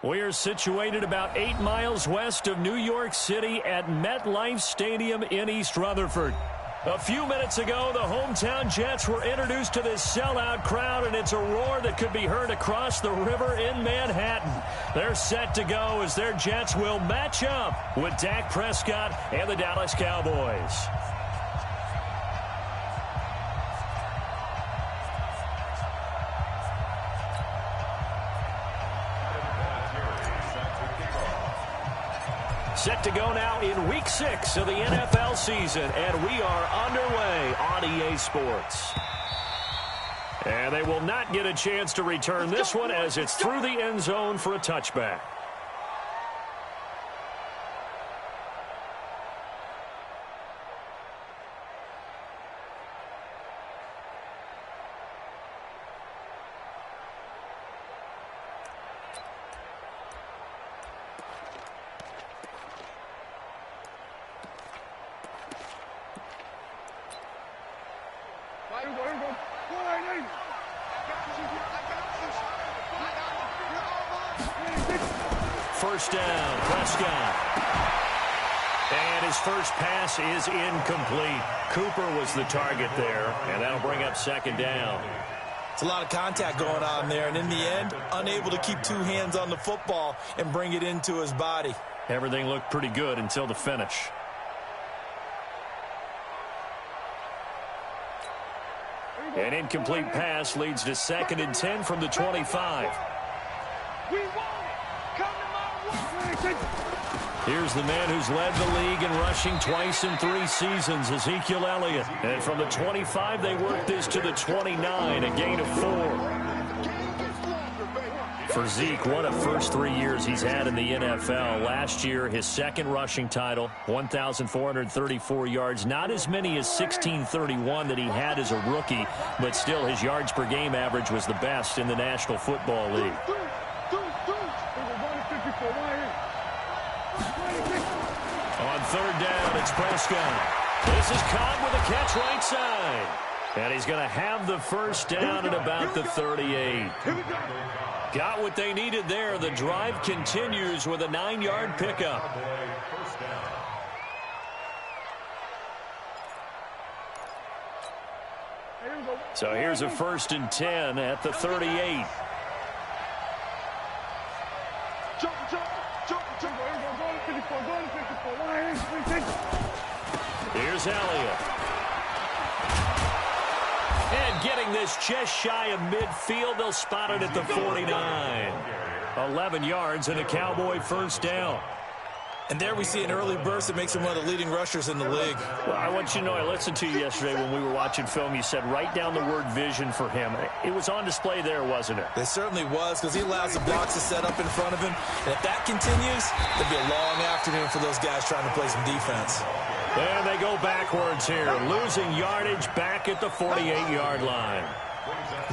We are situated about 8 miles west of New York City at MetLife Stadium in East Rutherford. A few minutes ago, the hometown Jets were introduced to this sellout crowd, and it's a roar that could be heard across the river in Manhattan. They're set to go as their Jets will match up with Dak Prescott and the Dallas Cowboys. Set to go now in Week 6 of the NFL season, and we are underway on EA Sports. And they will not get a chance to return this one as it's through the end zone for a touchback. First down, Prescott. And his first pass is incomplete. Cooper was the target there, and that'll bring up second down. It's a lot of contact going on there, and in the end, unable to keep two hands on the football and bring it into his body. Everything looked pretty good until the finish. An incomplete pass leads to 2nd and 10 from the 25. Here's the man who's led the league in rushing twice in 3 seasons, Ezekiel Elliott. And from the 25, they work this to the 29, a gain of 4. For Zeke, what a first 3 years he's had in the NFL. Last year, his second rushing title, 1,434 yards. Not as many as 1,631 that he had as a rookie, but still his yards per game average was the best in the National Football League. On third down, it's Prescott. This is caught with a catch right side. And he's going to have the first down at about the 38. Got what they needed there. The drive continues with a 9-yard pickup. So here's a 1st and 10 at the 38. Here's Elliott. And getting this just shy of midfield, they'll spot it at the 49. 11 yards and a Cowboy first down. And there we see an early burst that makes him one of the leading rushers in the league. Well, I want you to know, I listened to you yesterday when we were watching film. You said write down the word vision for him. It was on display there, wasn't it? It certainly was, because he allows the blocks to set up in front of him. And if that continues, it'll be a long afternoon for those guys trying to play some defense. And they go backwards here, losing yardage back at the 48-yard line.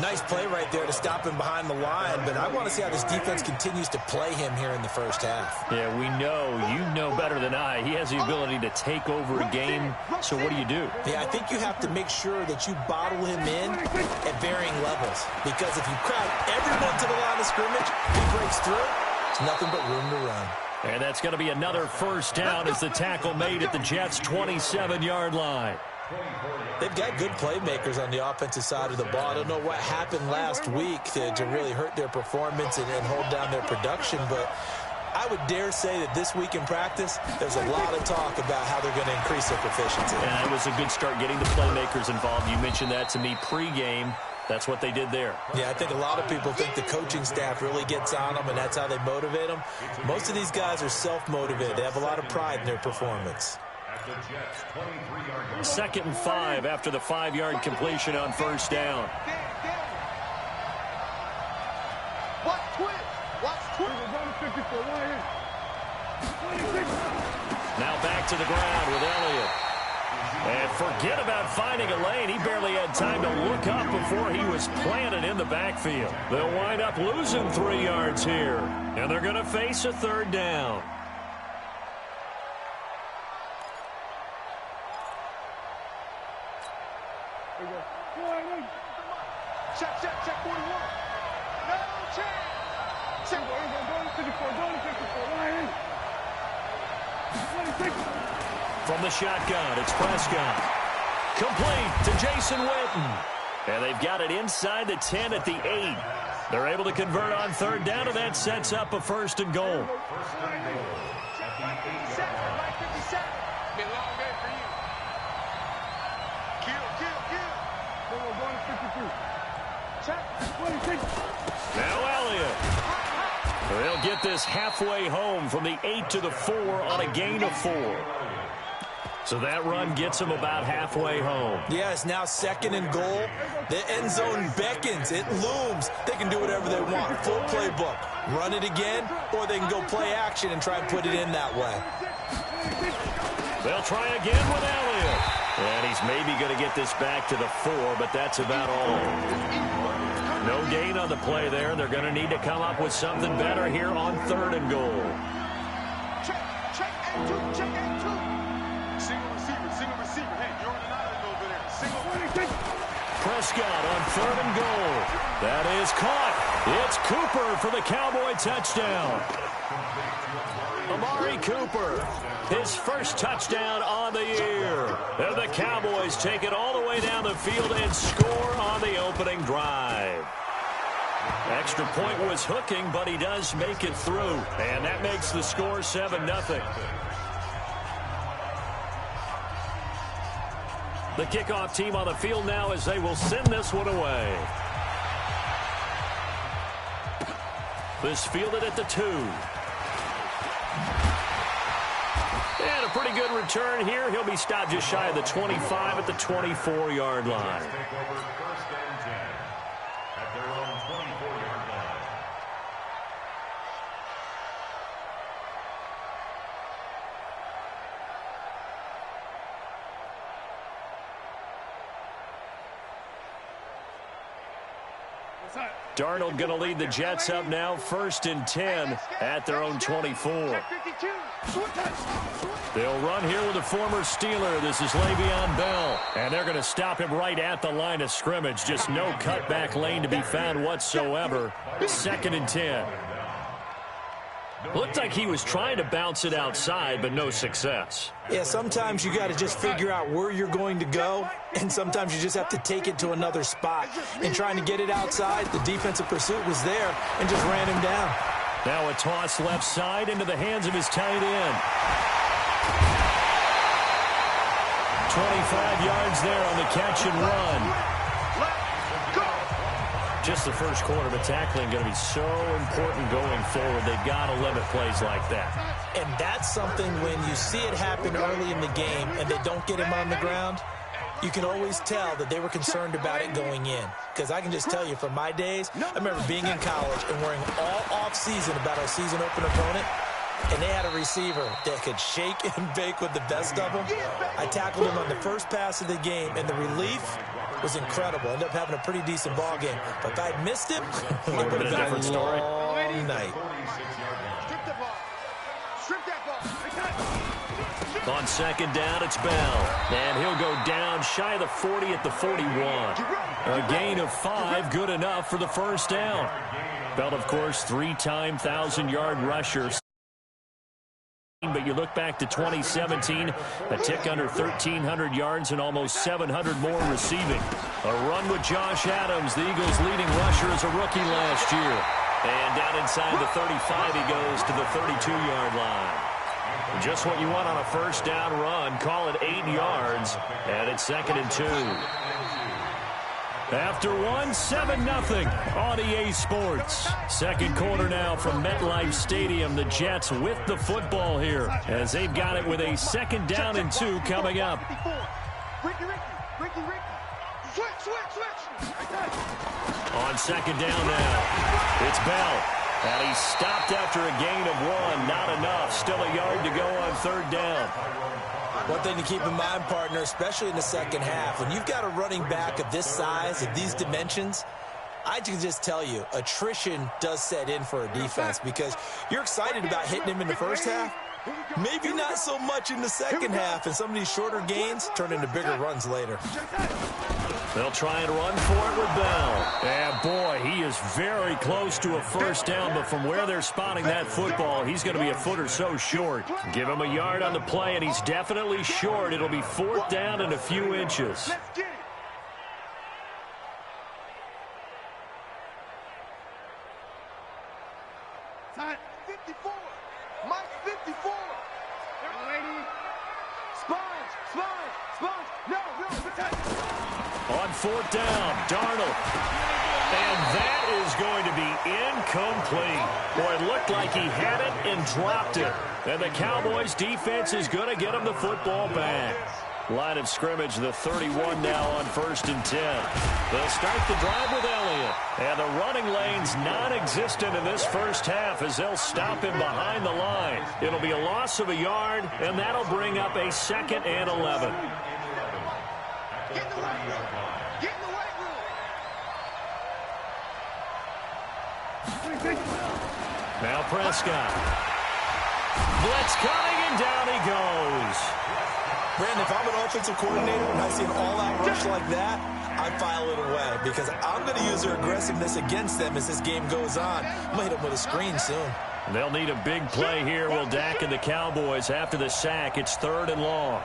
Nice play right there to stop him behind the line, but I want to see how this defense continues to play him here in the first half. Yeah, we know. You know better than I. He has the ability to take over a game, so what do you do? Yeah, I think you have to make sure that you bottle him in at varying levels, because if you crowd everyone to the line of scrimmage, he breaks through, there's nothing but room to run. And that's going to be another first down as the tackle made at the Jets' 27-yard line. They've got good playmakers on the offensive side of the ball. I don't know what happened last week to really hurt their performance and hold down their production, but I would dare say that this week in practice, there's a lot of talk about how they're going to increase their proficiency. And it was a good start getting the playmakers involved. You mentioned that to me pregame. That's what they did there. Yeah, I think a lot of people think the coaching staff really gets on them, and that's how they motivate them. Most of these guys are self-motivated. They have a lot of pride in their performance. 2nd and 5 after the 5-yard completion on first down. Now back to the ground with Elliott. And forget about finding a lane. He barely had time to look up before he was planted in the backfield. They'll wind up losing 3 yards here. And they're going to face a third down. Check 41. No chance. From the shotgun, it's Prescott. Complete to Jason Witten. And they've got it inside the 10 at the 8. They're able to convert on third down, and that sets up a 1st and goal. Now Elliott. They'll get this halfway home from the 8 to the 4 on a gain of 4. So that run gets them about halfway home. Yeah, it's now 2nd and goal. The end zone beckons. It looms. They can do whatever they want. Full playbook. Run it again, or they can go play action and try and put it in that way. They'll try again with Elliott. And he's maybe going to get this back to the 4, but that's about all. No gain on the play there. They're going to need to come up with something better here on 3rd and goal. Check and two. Single receiver. Hey, you're in an island over there. Prescott on 3rd and goal. That is caught. It's Cooper for the Cowboy touchdown. Amari Cooper, his first touchdown on the year. And the Cowboys take it all the way down the field and score on the opening drive. Extra point was hooking, but he does make it through. And that makes the score 7-0. The kickoff team on the field now as they will send this one away. This fielded at the 2. And a pretty good return here. He'll be stopped just shy of the 25 at the 24-yard line. Darnold going to lead the Jets up now, 1st and 10 at their own 24. They'll run here with a former Steeler. This is Le'Veon Bell. And they're going to stop him right at the line of scrimmage. Just no cutback lane to be found whatsoever. 2nd and 10. Looked like he was trying to bounce it outside, but no success. Yeah, sometimes you got to just figure out where you're going to go, and sometimes you just have to take it to another spot. And trying to get it outside, the defensive pursuit was there and just ran him down. Now a toss left side into the hands of his tight end. 25 yards there on the catch and run. Just the first quarter, but tackling going to be so important going forward. They've got to limit plays like that. And that's something when you see it happen early in the game and they don't get him on the ground, you can always tell that they were concerned about it going in. Because I can just tell you from my days, I remember being in college and worrying all off-season about our season open opponent, and they had a receiver that could shake and bake with the best of them. I tackled him on the first pass of the game, and the relief was incredible. Ended up having a pretty decent ball game. But if I'd missed him, it would have been a different story. Long night. On 2nd down, it's Bell. And he'll go down shy of the 40 at the 41. A gain of 5, good enough for the 1st down. Bell, of course, 3-time 1,000-yard rusher. But you look back to 2017, a tick under 1,300 yards and almost 700 more receiving. A run with Josh Adams, the Eagles' leading rusher as a rookie last year. And down inside the 35, he goes to the 32-yard line. Just what you want on a 1st down run. Call it 8 yards, and it's 2nd and 2. After 7-0 on EA Sports. 2nd quarter now from MetLife Stadium. The Jets with the football here as they've got it with a 2nd down and 2 coming up. On 2nd down now, it's Bell. And he's stopped after a gain of 1. Not enough. Still a yard to go on 3rd down. One thing to keep in mind, partner, especially in the second half, when you've got a running back of this size, of these dimensions, I can just tell you, attrition does set in for a defense because you're excited about hitting him in the first half. Maybe not so much in the second half, and some of these shorter gains turn into bigger runs later. They'll try and run for it with Bell. And, boy, he is very close to a first down, but from where they're spotting that football, he's going to be a foot or so short. Give him a yard on the play, and he's definitely short. It'll be 4th down and a few inches. Time 54. Mike 54. Lady. Sponge. No. On 4th down, Darnold. And that is going to be incomplete. Boy, it looked like he had it and dropped it. And the Cowboys defense is going to get him the football back. Line of scrimmage, the 31 now on 1st and 10. They'll start the drive with Elliott. And the running lane's non-existent in this first half as they'll stop him behind the line. It'll be a loss of a yard, and that'll bring up a 2nd and 11. Get in the weight room. Get in the weight room. Now Prescott. Blitz coming, and down he goes. Brandon, if I'm an offensive coordinator and I see an all-out rush like that, I file it away because I'm going to use their aggressiveness against them as this game goes on. I'm going to hit them with a screen soon. They'll need a big play here. Will Dak and the Cowboys after the sack. It's 3rd and long.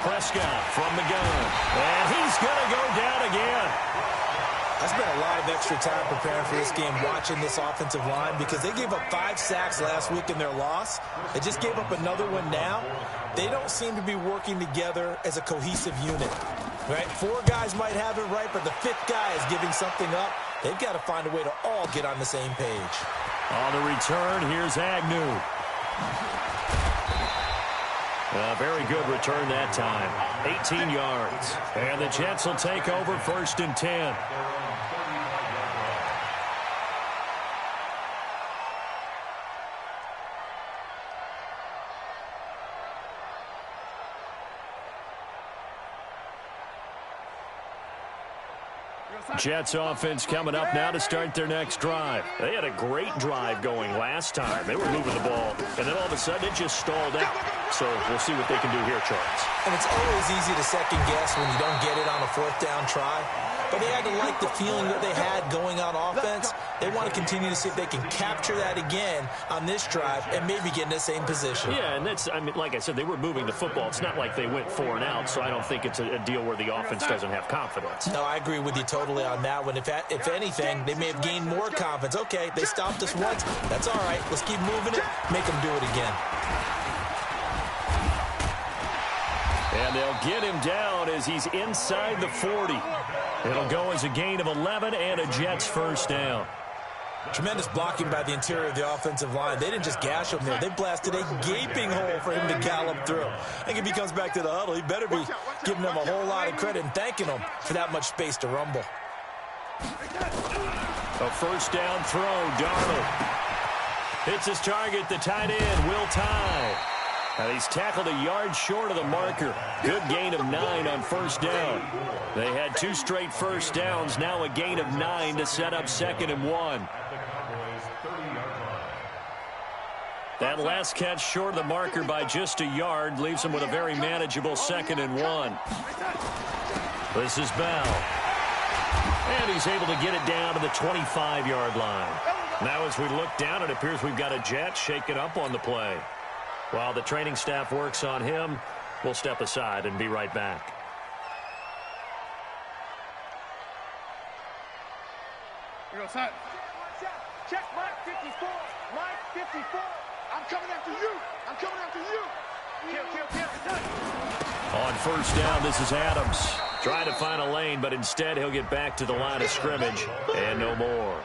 Prescott from the gun. And he's going to go down again. I spent a lot of extra time preparing for this game watching this offensive line because they gave up 5 sacks last week in their loss. They just gave up another one now. They don't seem to be working together as a cohesive unit. Right? 4 guys might have it right, but the 5th guy is giving something up. They've got to find a way to all get on the same page. On the return, here's Agnew. A very good return that time. 18 yards. And the Jets will take over 1st and 10. Jets offense coming up now to start their next drive. They had a great drive going last time. They were moving the ball, and then all of a sudden it just stalled out. So we'll see what they can do here, Charles. And it's always easy to second guess when you don't get it on a 4th down try. But they had to like the feeling that they had going on offense. They want to continue to see if they can capture that again on this drive and maybe get in the same position. Yeah, and that's, I mean, like I said, they were moving the football. It's not like they went 4 and out, so I don't think it's a deal where the offense doesn't have confidence. No, I agree with you totally on that one. If anything, they may have gained more confidence. Okay, they stopped us once. That's all right. Let's keep moving it. Make them do it again. And they'll get him down as he's inside the 40. It'll go as a gain of 11 and a Jets first down. Tremendous blocking by the interior of the offensive line. They didn't just gash him there. They blasted a gaping hole for him to gallop through. I think if he comes back to the huddle, he better be giving them a whole lot of credit and thanking them for that much space to rumble. A first down throw, Darnold. Hits his target, the tight end, Will Tye. And he's tackled a yard short of the marker. Good gain of 9 on first down. They had 2 straight first downs, now a gain of 9 to set up 2nd and 1. That last catch short of the marker by just a yard leaves him with a very manageable 2nd and 1. This is Bell. And he's able to get it down to the 25-yard line. Now as we look down, it appears we've got a Jet shaken up on the play. While the training staff works on him, we'll step aside and be right back. Here goes, son. Check Mike 54. Mike 54. I'm coming after you. I'm coming after you. Kill. On first down, this is Adams. Trying to find a lane, but instead he'll get back to the line of scrimmage. And no more.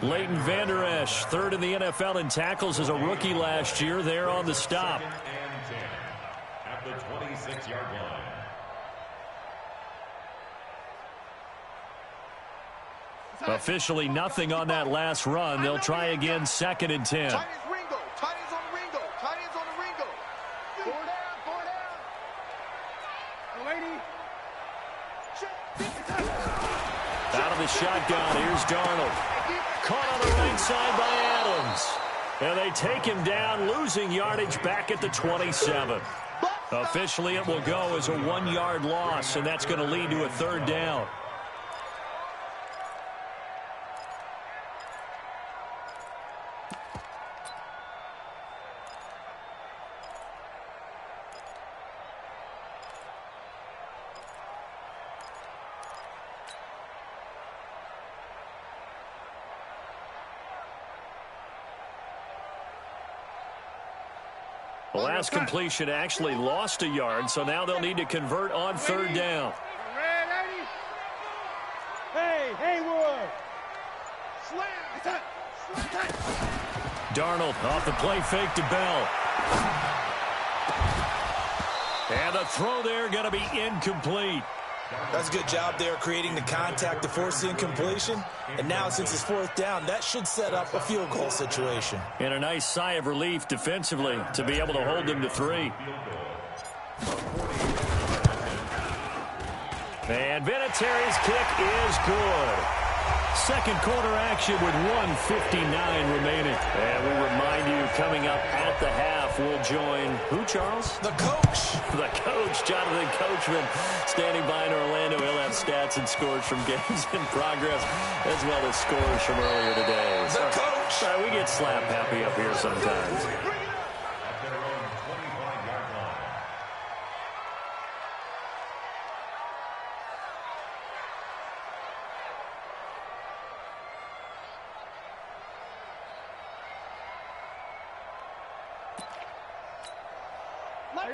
Leighton Vander Esch, 3rd in the NFL in tackles as a rookie last year. There on the stop. At the 26-yard line. Officially nothing on that last run. They'll try again, 2nd and 10. Tight ends Ringo. Tight ends on the Ringo. Tight ends on the Ringo. Four down. Lady. Out of the shotgun, here's Darnold. Caught on the right side by Adams. And they take him down, losing yardage back at the 27. Officially, it will go as a 1-yard loss, and that's going to lead to a 3rd down. The last completion actually lost a yard, so now they'll need to convert on 3rd down. Hey, Haywood! Slam! Darnold off the play fake to Bell. And the throw there going to be incomplete. That's a good job there creating the contact to force the incompletion. And now, since it's 4th down, that should set up a field goal situation. And a nice sigh of relief defensively to be able to hold them to 3. And Vinatieri's kick is good. Second quarter action with 1:59 remaining. And we remind you, coming up at the half, we'll join who, Charles? The coach. The coach, Jonathan Coachman, standing by in Orlando. He'll have stats and scores from games in progress, as well as scores from earlier today. The coach. We get slap happy up here sometimes.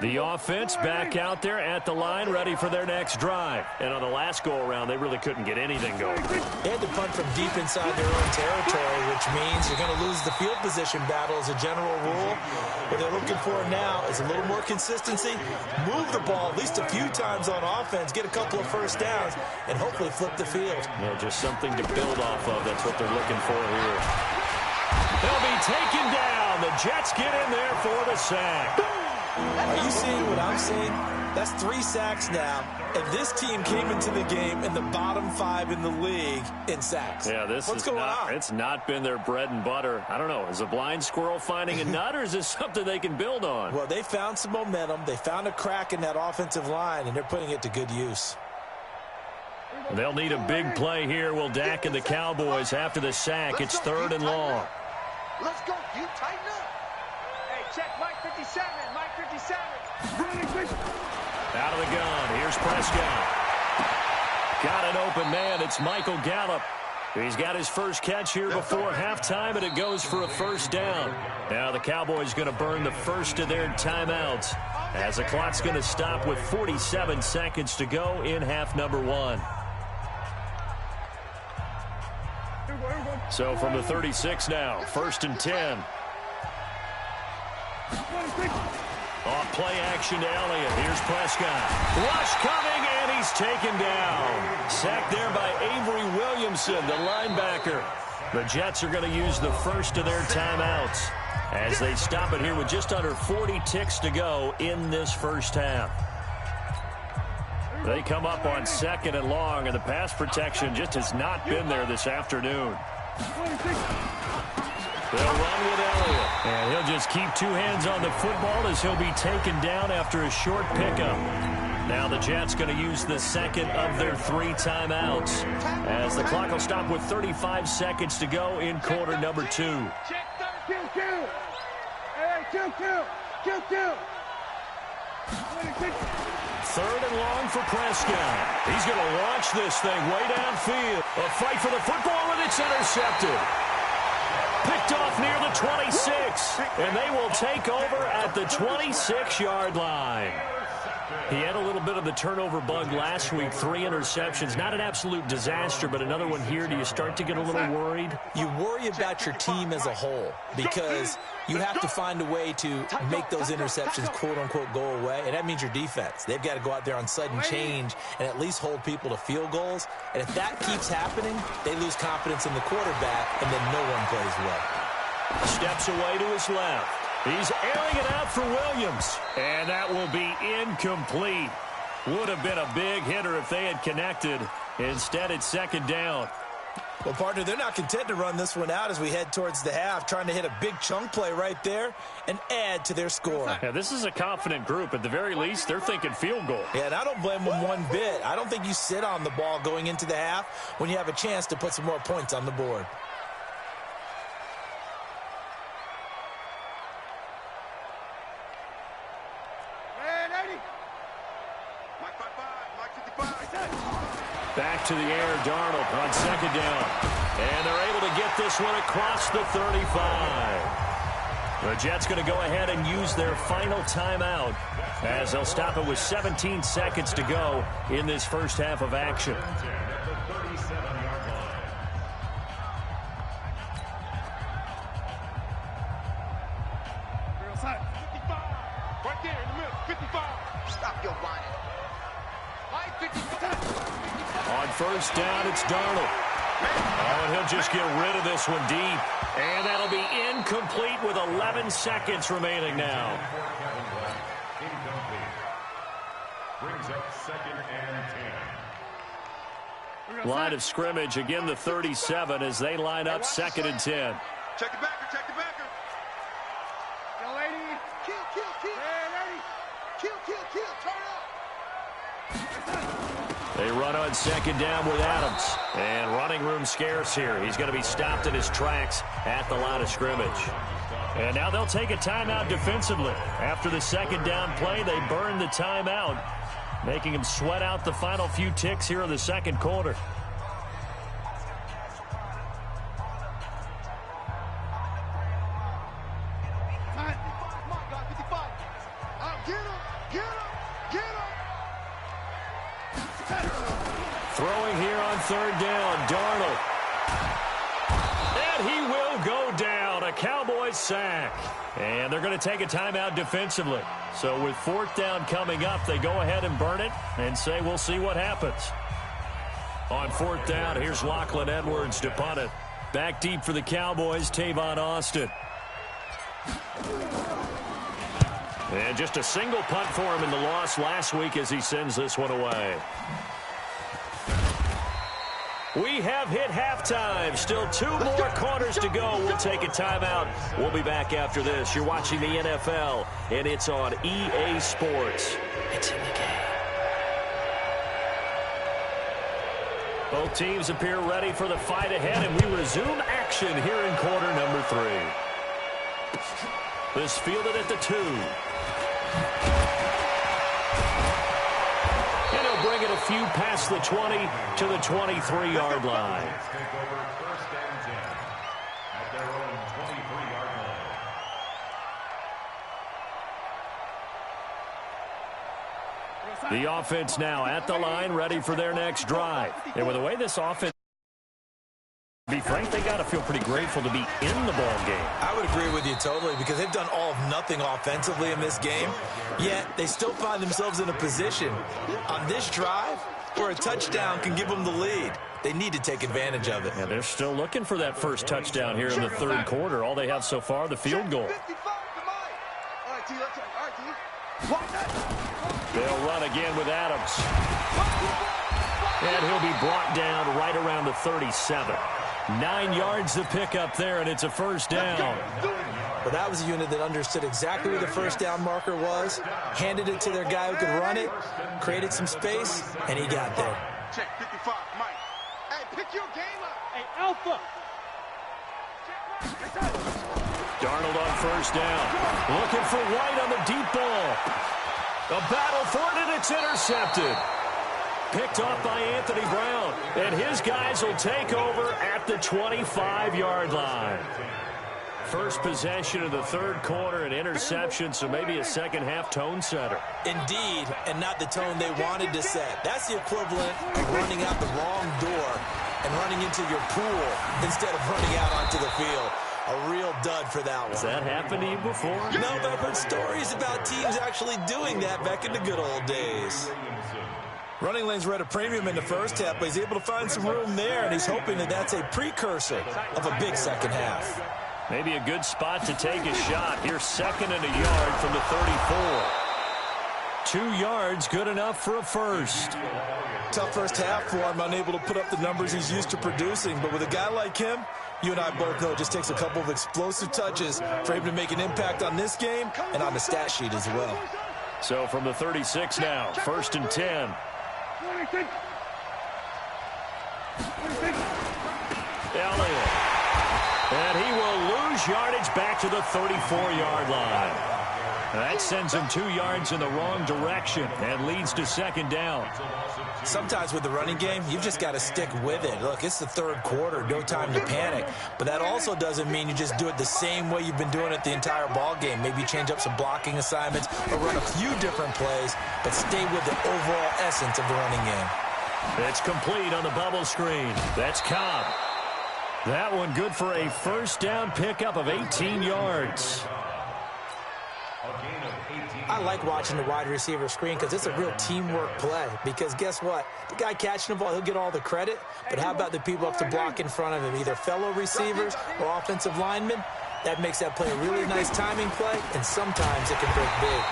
The offense back out there at the line, ready for their next drive. And on the last go-around, they really couldn't get anything going. They had to punt from deep inside their own territory, which means you're going to lose the field position battle as a general rule. What they're looking for now is a little more consistency, move the ball at least a few times on offense, get a couple of first downs, and hopefully flip the field. Yeah, just something to build off of. That's what they're looking for here. They'll be taken down. The Jets get in there for the sack. Are you seeing what I'm seeing? That's 3 sacks now, and this team came into the game in the bottom 5 in the league in sacks. Yeah, What's going on? It's not been their bread and butter. I don't know. Is a blind squirrel finding a nut, or is this something they can build on? Well, they found some momentum. They found a crack in that offensive line, and they're putting it to good use. They'll need a big play here. Will Dak and the Cowboys after the sack. It's 3rd and long. Let's go. You tighten up. Hey, check Mike 57. Mike 57. Out of the gun. Here's Prescott. Got an open man. It's Michael Gallup. He's got his first catch here before halftime, and it goes for a 1st down. Now the Cowboys going to burn the first of their timeouts as the clock's going to stop with 47 seconds to go in half number 1. So from the 36 now, 1st and 10. Off play action to Elliott. Here's Prescott. Rush coming, and he's taken down. Sacked there by Avery Williamson, the linebacker. The Jets are going to use the first of their timeouts as they stop it here with just under 40 ticks to go in this first half. They come up on 2nd and long, and the pass protection just has not been there this afternoon. They'll run with Elliott, and he'll just keep 2 hands on the football as he'll be taken down after a short pickup. Now the Jets going to use the second of their 3 timeouts as the clock will stop with 35 seconds to go in quarter number 2. Third and long for Prescott. He's going to launch this thing way downfield. A fight for the football, and it's intercepted. Picked off near the 26, and they will take over at the 26-yard line. He had a little bit of the turnover bug last week, 3 interceptions. Not an absolute disaster, but another one here. Do you start to get a little worried? You worry about your team as a whole because you have to find a way to make those interceptions, quote-unquote, go away, and that means your defense. They've got to go out there on sudden change and at least hold people to field goals. And if that keeps happening, they lose confidence in the quarterback, and then no one plays well. Steps away to his left. He's airing it out for Williams, and that will be incomplete. Would have been a big hitter if they had connected. Instead, it's 2nd down. Well, partner, they're not content to run this one out as we head towards the half, trying to hit a big chunk play right there and add to their score. Yeah, this is a confident group. At the very least, they're thinking field goal. Yeah, and I don't blame them one bit. I don't think you sit on the ball going into the half when you have a chance to put some more points on the board. Back to the air, Darnold on second down. And they're able to get this one across the 35. The Jets going to go ahead and use their final timeout as they'll stop it with 17 seconds to go in this first half of action. Right there in the middle, 55. Stop your whining. On first down, it's Darnold. Oh, and he'll just get rid of this one deep. And that'll be incomplete with 11 seconds remaining now. Brings up second and 10. Line of scrimmage, again the 37 as they line up second and 10. Check the backer, check the backer. Yo, lady. Kill, kill, kill. Hey, lady. Kill, kill, kill. Turn up. They run on second down with Adams. And running room scarce here. He's going to be stopped in his tracks at the line of scrimmage. And now they'll take a timeout defensively. After the second down play, they burn the timeout, making him sweat out the final few ticks here in the second quarter. Throwing here on third down, Darnold. And he will go down. A Cowboys sack. And they're going to take a timeout defensively. So with fourth down coming up, they go ahead and burn it and say we'll see what happens. On fourth down, here's Lachlan Edwards to punt it. Back deep for the Cowboys, Tavon Austin. And just a single punt for him in the loss last week as he sends this one away. We have hit halftime. Still 2 more quarters to go. We'll take a timeout. We'll be back after this. You're watching the NFL, and it's on EA Sports. It's in the game. Both teams appear ready for the fight ahead, and we resume action here in quarter number 3. This fielded at the 2. And he'll bring it a few past the 20 to the 23-yard line. Take over first and 10 at their own 23-yard line. The offense now at the line, ready for their next drive. And with the way this offense, to be frank, they got to feel pretty grateful to be in the ball game. I would agree with you totally because they've done all of nothing offensively in this game, yet they still find themselves in a position on this drive where a touchdown can give them the lead. They need to take advantage of it. And they're still looking for that first touchdown here in the third quarter. All they have so far, the field goal. They'll run again with Adams. And he'll be brought down right around the 37. 9 yards to pick up there, and it's a first down. But that was a unit that understood exactly where the first down marker was, handed it to their guy who could run it, created some space, and he got there. Check 55, Mike. Hey, pick your game up. Hey, Alpha. Darnold on first down. Looking for White on the deep ball. A battle for it, and it's intercepted. Picked off by Anthony Brown. And his guys will take over at the 25-yard line. First possession of the third quarter, an interception, so maybe a second-half tone setter. Indeed, and not the tone they wanted to set. That's the equivalent of running out the wrong door and running into your pool instead of running out onto the field. A real dud for that one. Has that happened to you before? No, but I've heard stories about teams actually doing that back in the good old days. Running lanes were at a premium in the first half, but he's able to find some room there, and he's hoping that that's a precursor of a big second half. Maybe a good spot to take a shot. Here's second and a yard from the 34. 2 yards, good enough for a first. Tough first half for him, unable to put up the numbers he's used to producing. But with a guy like him, you and I both know it just takes a couple of explosive touches for him to make an impact on this game and on the stat sheet as well. So from the 36 now, 1st and 10. Elliott. And he will lose yardage back to the 34-yard line. That sends him 2 yards in the wrong direction and leads to 2nd down. Sometimes with the running game, you've just got to stick with it. Look, it's the 3rd quarter, no time to panic. But that also doesn't mean you just do it the same way you've been doing it the entire ball game. Maybe change up some blocking assignments or run a few different plays, but stay with the overall essence of the running game. It's complete on the bubble screen. That's Cobb. That one good for a 1st down pickup of 18 yards. I like watching the wide receiver screen because it's a real teamwork play. Because guess what? The guy catching the ball, he'll get all the credit. But how about the people up to block in front of him, either fellow receivers or offensive linemen? That makes that play a really nice timing play, and sometimes it can break big.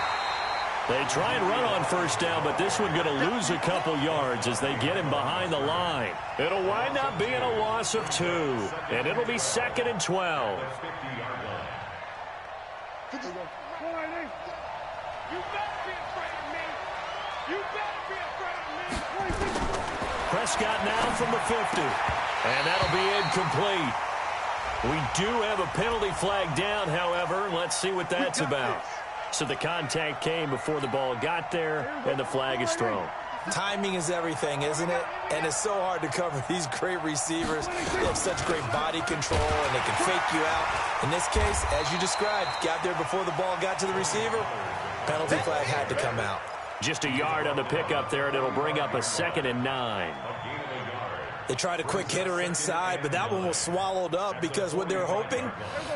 They try and run on 1st down, but this one going to lose a couple yards as they get him behind the line. It'll wind up being a loss of 2, and it'll be 2nd and 12. Prescott now from the 50, and that'll be incomplete. We do have a penalty flag down, however. Let's see what that's about. So the contact came before the ball got there, and the flag is thrown. Timing is everything, isn't it? And it's so hard to cover these great receivers. They have such great body control, and they can fake you out. In this case, as you described, got there before the ball got to the receiver. Penalty flag had to come out. Just a yard on the pickup there, and it'll bring up a 2nd and 9. They tried a quick hitter inside, but that one was swallowed up because what they're hoping,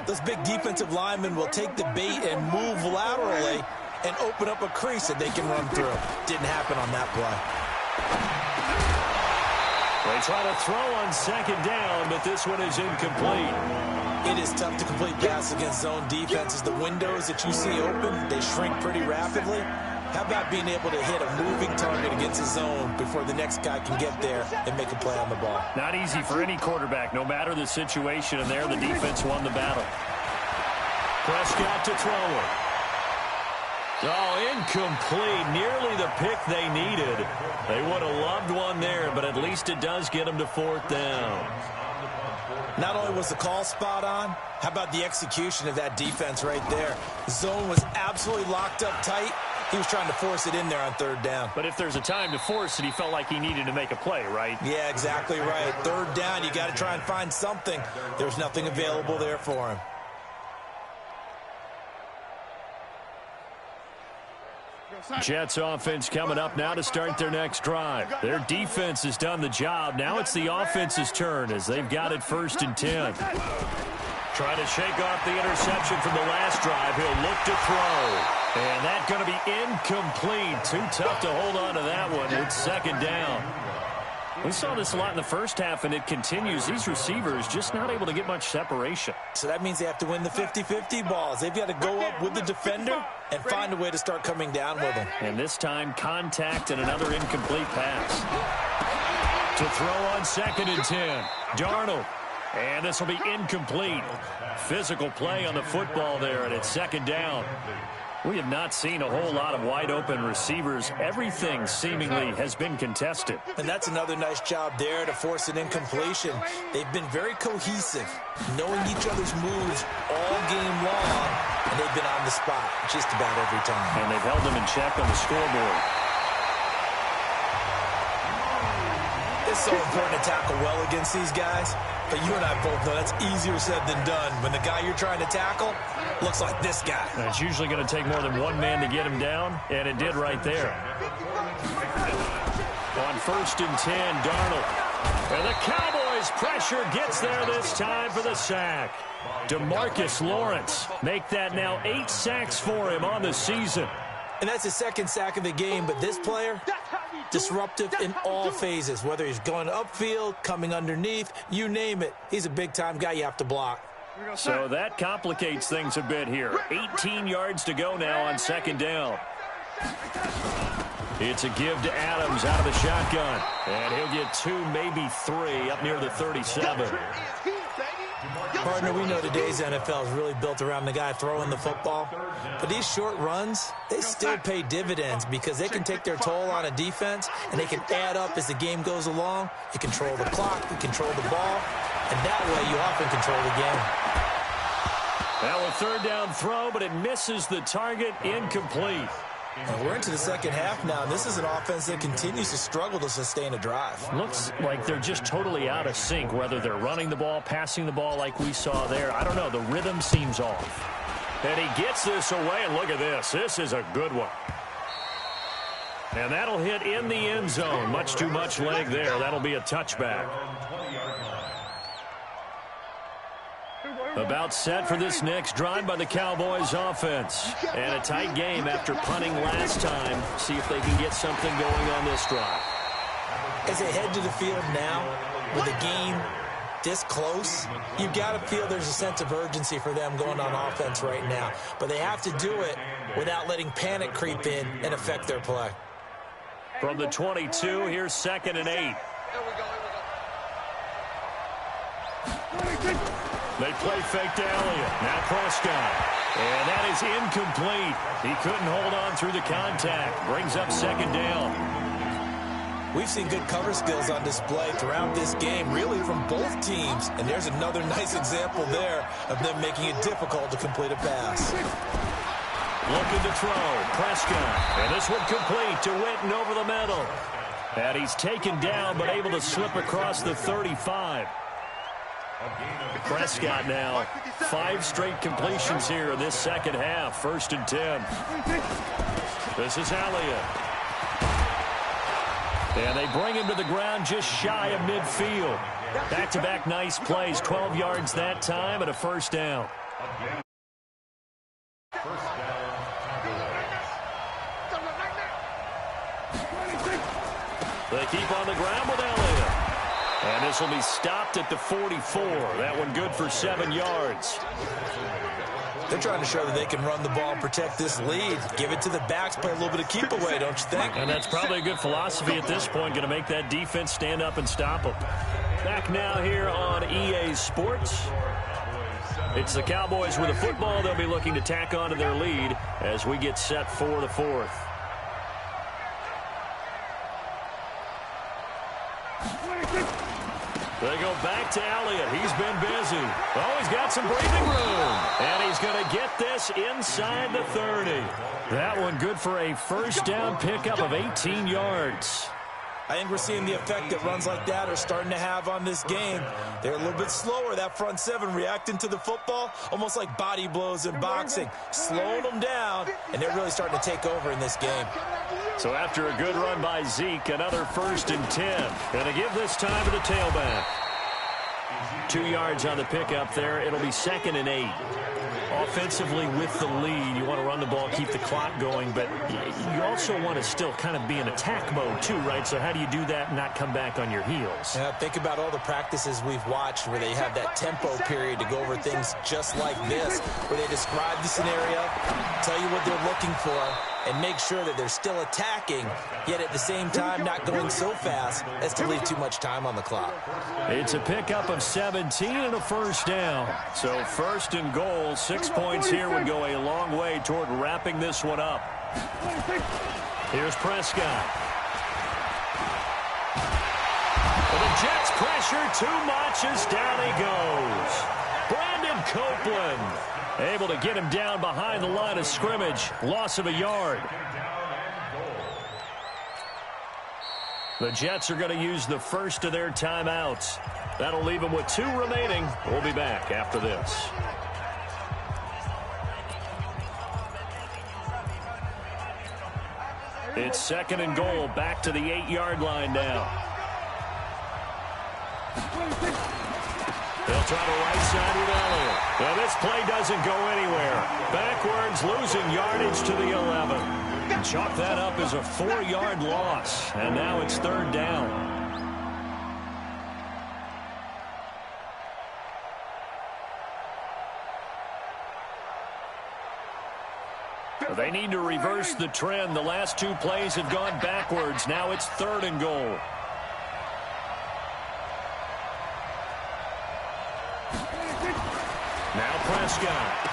those big defensive linemen will take the bait and move laterally and open up a crease that they can run through. Didn't happen on that play. They try to throw on 2nd down, but this one is incomplete. It is tough to complete passes against zone defenses. The windows that you see open, they shrink pretty rapidly. How about being able to hit a moving target against a zone before the next guy can get there and make a play on the ball? Not easy for any quarterback, no matter the situation, and there the defense won the battle. Prescott to throw it. Oh, incomplete. Nearly the pick they needed. They would have loved one there, but at least it does get them to 4th down. Not only was the call spot on, how about the execution of that defense right there? The zone was absolutely locked up tight. He was trying to force it in there on 3rd down. But if there's a time to force it, he felt like he needed to make a play, right? Yeah, exactly right. 3rd down, you got to try and find something. There's nothing available there for him. Jets offense coming up now to start their next drive. Their defense has done the job. Now it's the offense's turn as they've got it 1st and 10. Trying to shake off the interception from the last drive. He'll look to throw. And that's going to be incomplete. Too tough to hold on to that one. It's 2nd down. We saw this a lot in the first half, and it continues. These receivers just not able to get much separation. So that means they have to win the 50-50 balls. They've got to go up with the defender and find a way to start coming down with them. And this time, contact and another incomplete pass. To throw on 2nd and 10. Darnold. And this will be incomplete. Physical play on the football there, and it's 2nd down. We have not seen a whole lot of wide-open receivers. Everything seemingly has been contested. And that's another nice job there to force an incompletion. They've been very cohesive, knowing each other's moves all game long, and they've been on the spot just about every time. And they've held them in check on the scoreboard. It's so important to tackle well against these guys. But you and I both know that's easier said than done. When the guy you're trying to tackle looks like this guy. And it's usually going to take more than one man to get him down, and it did right there. On 1st and 10, Darnold. And the Cowboys pressure gets there this time for the sack. DeMarcus Lawrence make that now 8 sacks for him on the season. And that's his 2nd sack of the game, but this player, disruptive in all phases, whether he's going upfield, coming underneath, you name it. He's a big-time guy you have to block. So that complicates things a bit here. 18 yards to go now on 2nd down. It's a give to Adams out of the shotgun. And he'll get 2, maybe 3 up near the 37. Partner, we know today's NFL is really built around the guy throwing the football. But these short runs, they still pay dividends because they can take their toll on a defense, and they can add up as the game goes along. You control the clock, you control the ball, and that way you often control the game. Now a third down throw, but it misses the target, incomplete. And we're into the second half now. This is an offense that continues to struggle to sustain a drive. Looks like they're just totally out of sync, whether they're running the ball, passing the ball like we saw there. I don't know. The rhythm seems off. And he gets this away, and look at this. This is a good one. And that'll hit in the end zone. Much too much leg there. That'll be a touchback. About set for this next drive by the Cowboys offense. And a tight game after punting last time. See if they can get something going on this drive. As they head to the field now, with the game this close, you've got to feel there's a sense of urgency for them going on offense right now. But they have to do it without letting panic creep in and affect their play. From the 22, here's 2nd and 8. They play fake to Elliott. Now Prescott. And that is incomplete. He couldn't hold on through the contact. Brings up 2nd down. We've seen good cover skills on display throughout this game, really from both teams. And there's another nice example there of them making it difficult to complete a pass. Looking to throw. Prescott. And this one complete to Witten over the middle. And he's taken down but able to slip across the 35. Prescott now 5 straight completions here in this second half. 1st and 10. This is Elliott. And they bring him to the ground just shy of midfield. Back-to-back nice plays. 12 yards that time and a 1st down. They keep on the ground with Elliott. And this will be stopped at the 44. That one good for 7 yards. They're trying to show that they can run the ball and protect this lead. Give it to the backs, play a little bit of keep away, don't you think? And that's probably a good philosophy at this point, going to make that defense stand up and stop them. Back now here on EA Sports. It's the Cowboys with a football. They'll be looking to tack on to their lead as we get set for the 4th. They go back to Elliott. He's been busy. Oh, he's got some breathing room. And he's going to get this inside the 30. That one good for a 1st down pickup of 18 yards. I think we're seeing the effect that runs like that are starting to have on this game. They're a little bit slower, that front 7, reacting to the football, almost like body blows in boxing, slowing them down, and they're really starting to take over in this game. So after a good run by Zeke, another 1st and 10. Going to give this time to the tailback. 2 yards on the pickup there. It'll be 2nd and 8. Offensively with the lead, you want to run the ball, keep the clock going, but you also want to still kind of be in attack mode too, right? So how do you do that and not come back on your heels? Yeah, think about all the practices we've watched where they have that tempo period to go over things just like this, where they describe the scenario, tell you what they're looking for, and make sure that they're still attacking, yet at the same time not going so fast as to leave too much time on the clock. It's a pickup of 17 and a 1st down. So 1st and goal, 6 points here would go a long way toward wrapping this one up. Here's Prescott. Well, the Jets pressure too much as down he goes. Brandon Copeland able to get him down behind the line of scrimmage. Loss of a yard. The Jets are going to use the first of their timeouts. That'll leave them with 2 remaining. We'll be back after this. It's 2nd and goal, back to the 8-yard line now. They'll try the right side with Elliott. Well, this play doesn't go anywhere. Backwards, losing yardage to the 11. Chalk that up as a 4-yard loss, and now it's 3rd down. They need to reverse the trend. The last two plays have gone backwards. Now it's 3rd and goal. Now Prescott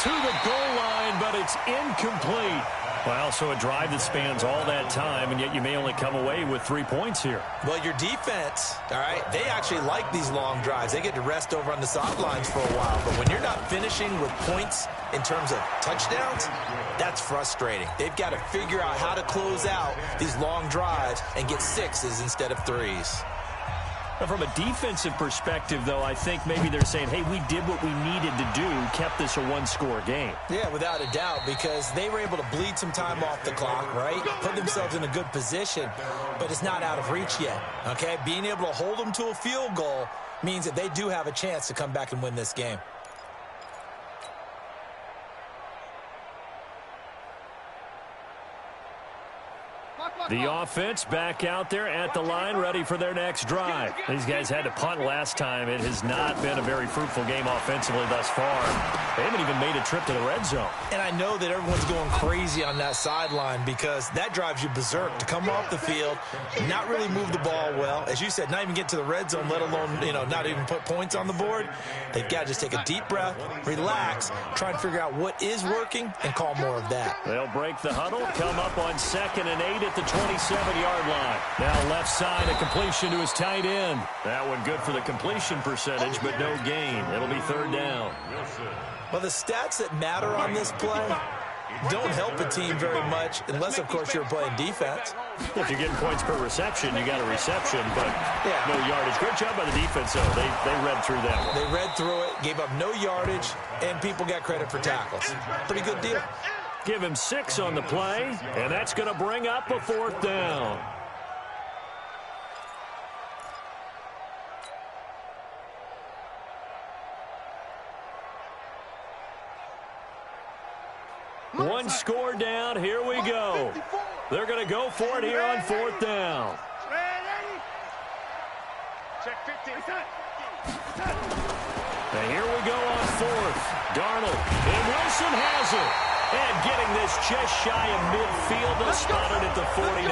to the goal line, but it's incomplete. Well, so a drive that spans all that time, and yet you may only come away with 3 points here. Well, your defense, all right, they actually like these long drives. They get to rest over on the sidelines for a while. But when you're not finishing with points in terms of touchdowns, that's frustrating. They've got to figure out how to close out these long drives and get 6s instead of 3s. From a defensive perspective, though, I think maybe they're saying, hey, we did what we needed to do, kept this a one-score game. Yeah, without a doubt, because they were able to bleed some time off the clock, right? Put themselves in a good position, but it's not out of reach yet, okay? Being able to hold them to a field goal means that they do have a chance to come back and win this game. The offense back out there at the line, ready for their next drive. These guys had to punt last time. It has not been a very fruitful game offensively thus far. They haven't even made a trip to the red zone. And I know that everyone's going crazy on that sideline because that drives you berserk to come off the field, not really move the ball well. As you said, not even get to the red zone, let alone, not even put points on the board. They've got to just take a deep breath, relax, try and figure out what is working, and call more of that. They'll break the huddle, come up on 2nd and 8 at the 27-yard line. Now left side, a completion to his tight end. That one good for the completion percentage, but no gain. It'll be 3rd down. Well, the stats that matter on this play don't help a team very much unless, of course, you're playing defense. If you're getting points per reception, you got a reception, but no yardage. Great job by the defense, though. They read through that one. They read through it, gave up no yardage, and people got credit for tackles. Pretty good deal. Give him 6 on the play, and that's going to bring up a 4th down. One score down. Here we go. They're going to go for it here on 4th down. Check 50. And here we go on 4th. Darnold. And Wilson has it. And getting this just shy of midfield. Spotted at the 49.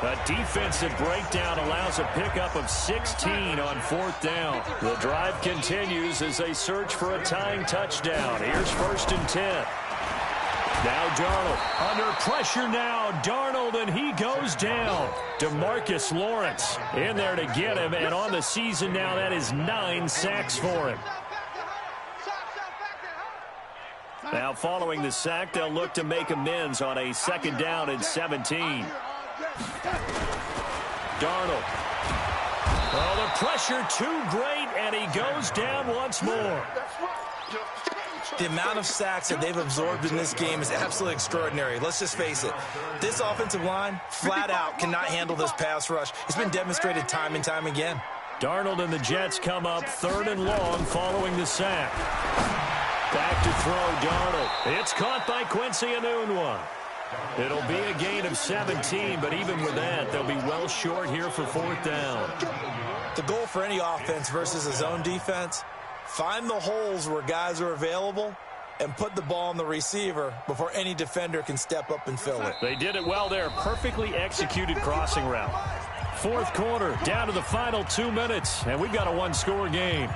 A defensive breakdown allows a pickup of 16 on 4th down. The drive continues as they search for a tying touchdown. Here's 1st and 10. Now Darnold under pressure now. Darnold, and he goes down. DeMarcus Lawrence in there to get him. And on the season now, that is 9 sacks for him. Now following the sack, they'll look to make amends on a 2nd down and 17. Darnold. Oh, the pressure too great, and he goes down once more. The amount of sacks that they've absorbed in this game is absolutely extraordinary. Let's just face it. This offensive line, flat out, cannot handle this pass rush. It's been demonstrated time and time again. Darnold and the Jets come up 3rd and long following the sack. Back to throw, Darnold. It's caught by Quincy Enunwa. It'll be a gain of 17, but even with that, they'll be well short here for 4th down. The goal for any offense versus a zone defense, find the holes where guys are available and put the ball on the receiver before any defender can step up and fill it. They did it well there. Perfectly executed crossing route. 4th quarter, down to the final 2 minutes, and we've got a one-score game.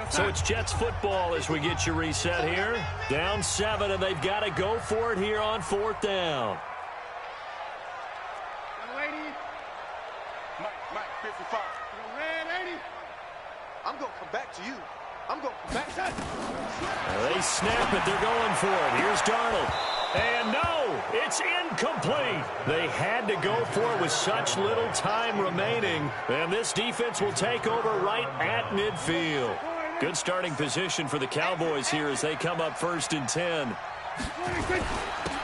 So it's Jets football as we get you reset here. Down 7, and they've got to go for it here on 4th down. Mike, 55. Red 80. I'm going to come back to you. I'm going to come back to you. They snap it. They're going for it. Here's Darnold. And no, it's incomplete. They had to go for it with such little time remaining. And this defense will take over right at midfield. Good starting position for the Cowboys here as they come up 1st and 10.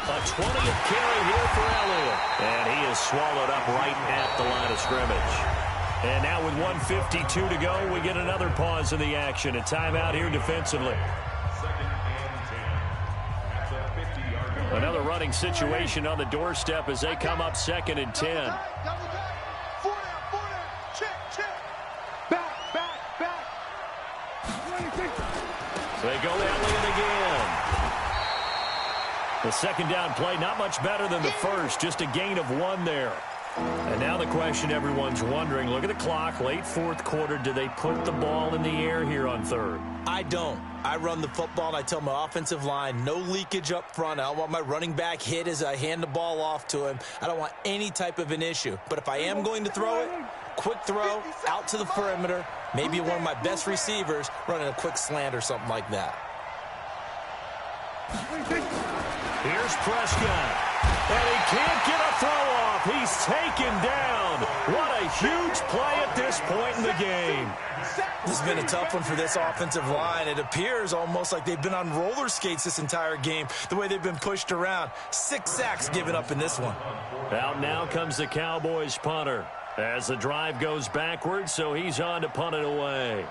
A 20th carry here for Elliott. And he is swallowed up right at the line of scrimmage. And now with 1:52 to go, we get another pause in the action. A timeout here defensively. Another running situation on the doorstep as they come up 2nd and 10. Four down. Check. They go that way again. The second down play, not much better than the first, just a gain of 1 there. And now the question everyone's wondering, look at the clock, late fourth quarter, do they put the ball in the air here on third? I don't. I run the football, and I tell my offensive line, no leakage up front. I don't want my running back hit as I hand the ball off to him. I don't want any type of an issue. But if I am going to throw it, quick throw, out to the perimeter, maybe one of my best receivers running a quick slant or something like that. Here's Prescott. And he can't get a throw off. He's taken down. What a huge play at this point in the game. This has been a tough one for this offensive line. It appears almost like they've been on roller skates this entire game, the way they've been pushed around. 6 sacks given up in this one. Out now comes the Cowboys punter as the drive goes backwards, so he's on to punt it away.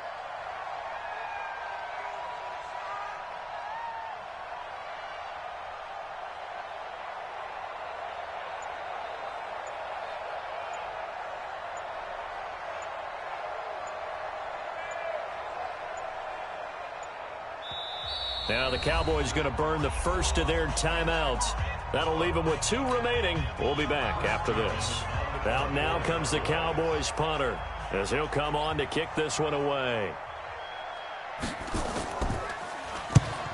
Now the Cowboys going to burn the first of their timeouts. That'll leave them with 2 remaining. We'll be back after this. Out now comes the Cowboys punter as he'll come on to kick this one away.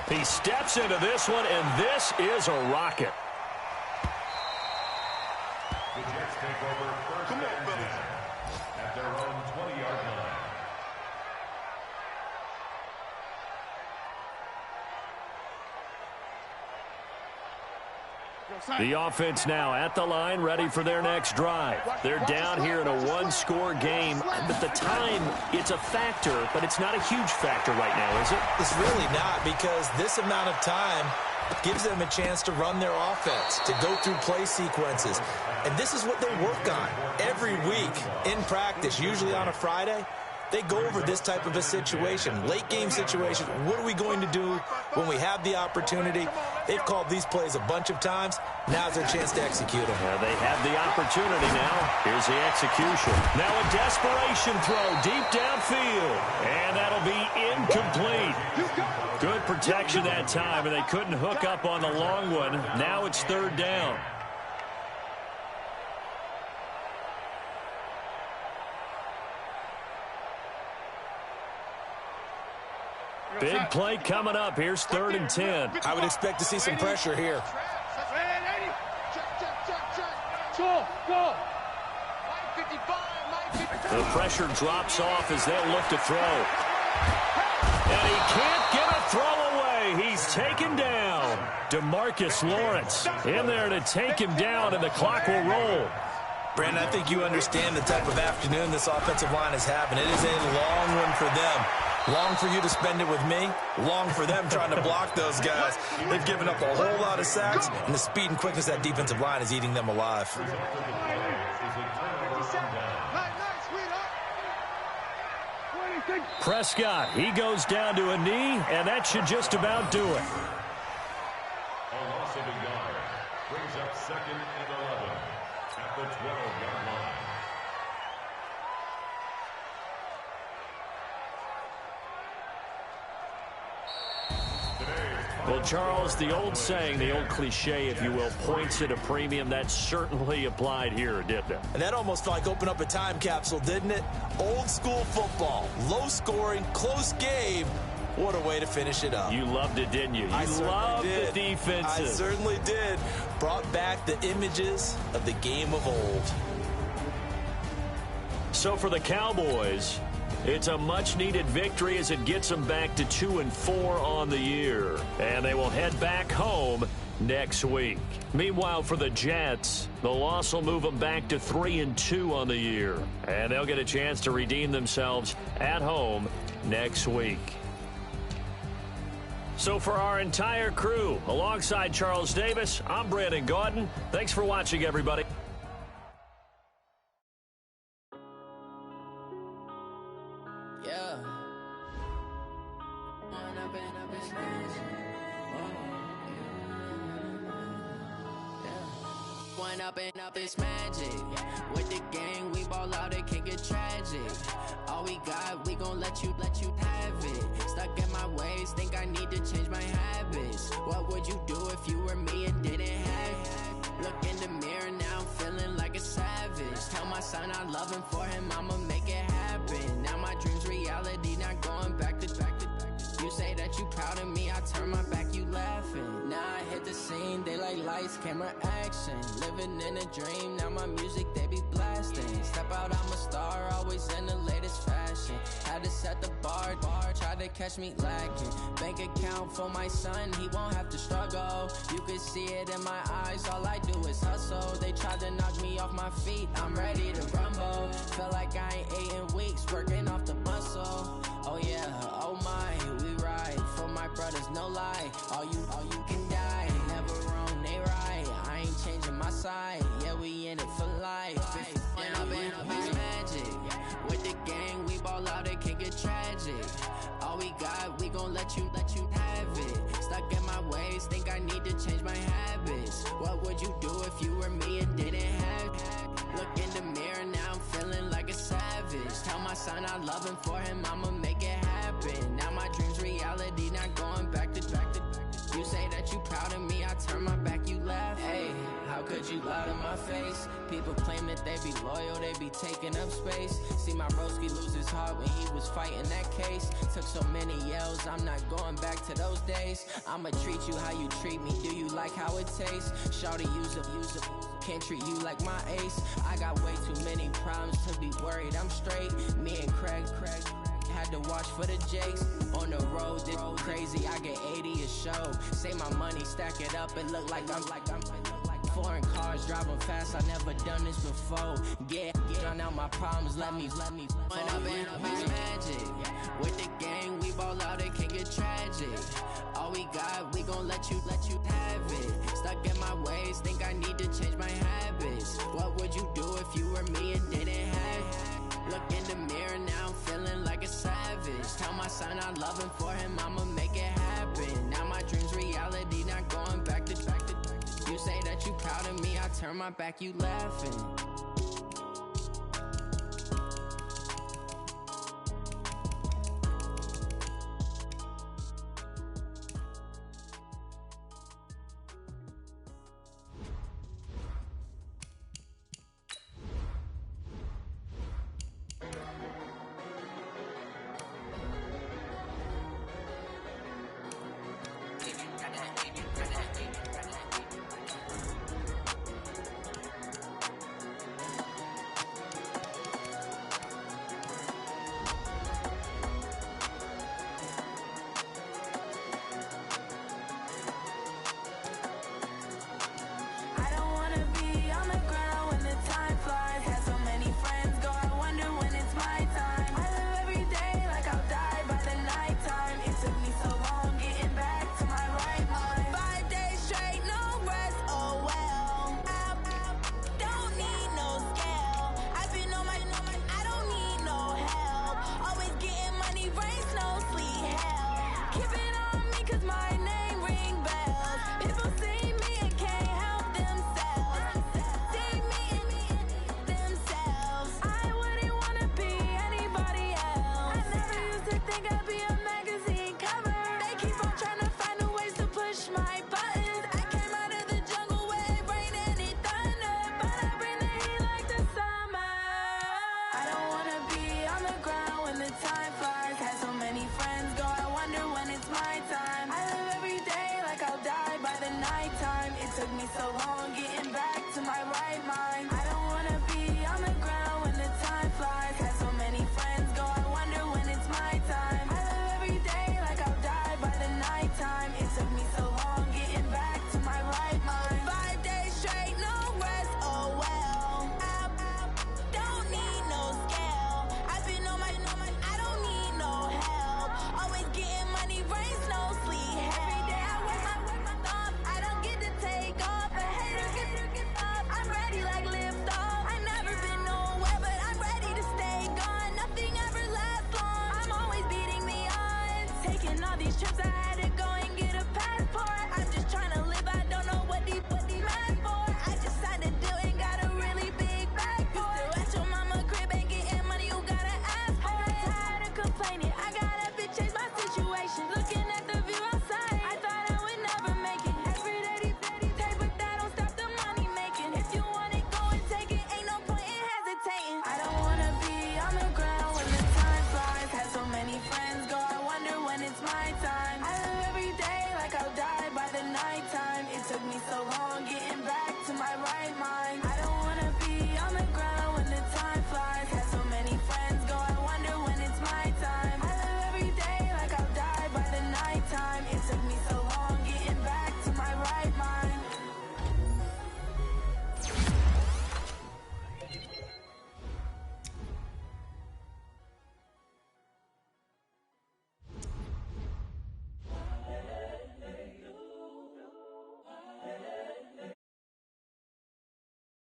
He steps into this one, and this is a rocket. The Jets take over first and 10 at their own 20-yard line. The offense now at the line, ready for their next drive. They're down here in a 1-score game, but the time, it's a factor, but it's not a huge factor right now, is it? It's really not, because this amount of time gives them a chance to run their offense, to go through play sequences. And this is what they work on every week in practice, usually on a Friday. They go over this type of a situation, late game situation. What are we going to do when we have the opportunity? They've called these plays a bunch of times. Now's their chance to execute them. They have the opportunity now. Here's the execution. Now a desperation throw deep downfield. And that'll be incomplete. Good protection that time, and they couldn't hook up on the long one. Now it's third down. Big play coming up. Here's 3rd and 10. I would expect to see some pressure here. The pressure drops off as they'll look to throw. And he can't get a throw away. He's taken down. DeMarcus Lawrence in there to take him down, and the clock will roll. Brandon, I think you understand the type of afternoon this offensive line is having. It is a long one for them. Long for you to spend it with me. Long for them trying to block those guys. They've given up a whole lot of sacks, and the speed and quickness of that defensive line is eating them alive. Prescott, he goes down to a knee, and that should just about do it. A loss of a yard brings up 2nd and 11 at the 12-yard line. Well, Charles, the old saying, the old cliche, if you will, points at a premium, that certainly applied here, didn't it? And that almost felt like opened up a time capsule, didn't it? Old school football, low scoring, close game. What a way to finish it up. You loved it, didn't you? You loved the defenses. I certainly did. Brought back the images of the game of old. So for the Cowboys, it's a much-needed victory as it gets them back to 2-4 on the year. And they will head back home next week. Meanwhile, for the Jets, the loss will move them back to 3-2 on the year. And they'll get a chance to redeem themselves at home next week. So for our entire crew, alongside Charles Davis, I'm Brandon Gaudin. Thanks for watching, everybody. up, it's magic. With the gang, we ball out, it can get tragic. All we got, we gon' let you have it. Stuck in my ways, think I need to change my habits. What would you do if you were me and didn't have it? Look in the mirror, now I'm feeling like a savage. Tell my son I love him, for him I'ma make it happen. Now my dream's reality, not going back to. You say that you proud of me, I turn my back, you laughing. Now I hit the scene, they like lights, camera, action. Living in a dream, now my music, they be blasting. Step out, I'm a star, always in the latest fashion. Had to set the bar, try to catch me lacking. Bank account for my son, he won't have to struggle. You can see it in my eyes, all I do is hustle. They tried to knock me off my feet, I'm ready to rumble. Feel like I ain't ate in weeks, working off the muscle. Oh yeah, oh my, we ride for my brothers, no lie. All you can die, never wrong, they right. I ain't changing my side, yeah, we in it for life. And up, it's magic. With the gang, we ball out, it can get tragic. All we got, we gon' let you have it. Stuck in my ways, think I need to change my habits. What would you do if you were me and didn't have it? Look in the mirror, now I'm feeling like a savage. Tell my son I love him, for him I'ma make it happen. Now my dream's reality, not going back to. You say that you proud of me, I turn my back, you laugh. Hey, how could you lie to my face? People claim that they be loyal, they be taking up space. See my broski lose his heart when he was fighting that case. Took so many yells, I'm not going back to those days. I'ma treat you how you treat me, do you like how it tastes? Shawty, use up, can't treat you like my ace. I got way too many problems to be worried, I'm straight. Me and Craig had to watch for the Jakes. On the road, this crazy, I get 80 a show. Say my money, stack it up, it look like I'm foreign cars, driving fast, I never done this before. Get out my problems, let me Fun up, it's magic. With the gang, we ball out, it can get tragic. All we got, we gon' let you have it. Stuck in my ways, think I need to change my habits. What would you do if you were me and didn't have it? Look in the mirror, now I'm feeling like a savage. Tell my son I love him, for him I'ma make it happen. Now my dream's reality, not going back to. You say that you proud of me, I turn my back, you laughing. right mind.